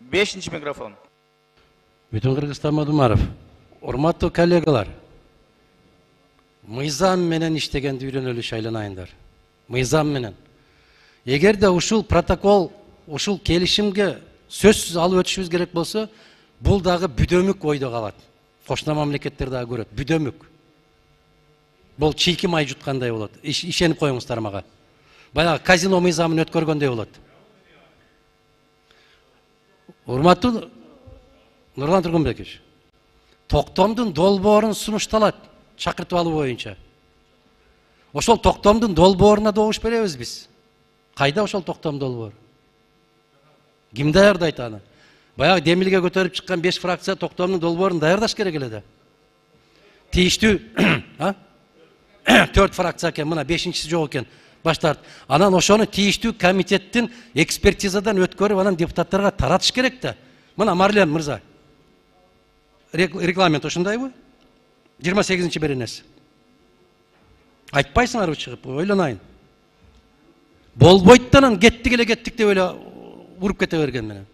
Бешинчи микрофон. Бүтін Кыргызстан Мадумаров. Урматтуу коллегалар. Мыйзам менен иштегенди үйрөнөлү шайланайындар. Мыйзам менен. Эгерде ушул протокол, ушул келишимге сөзсүз алып өтүшүбүз керек болсо, бул дагы бүдөмүк ойдо калат. Кошуна мамлекеттер дагы көрөт. Бүдөмүк. Бул чийки май жуткандай болот. Ишенип коюңуздар мага. Баягы казино мыйзамын өткөргөндөй болот. Урматтуу Нурлан Тургунбекович, токтомдун долбоорун сунушталат чакыртып алуу боюнча. Ошол токтомдун долбооруна добуш беребиз биз. Кайда ошол токтом долбоор? Ким даярдайт аны? Баягы демилге көтөрүп чыккан 5 фракция токтомдун долбоорун даярдаш керек эле да. Тийиштүү 4 фракция экен, мына 5-инчиси жок экен. Баштарт. Анан ошону тийиштүү комитеттин экспертизадан өткөрүп, анан депутаттарга таратыш керек да. Мына Марлен мырза. Регламент ошондойбу? 28-чи беренеси. Айтпайсыңарбы чыгып, ойлонайын. Болбойт да анан кеттик деп эле уруп кете берген менен.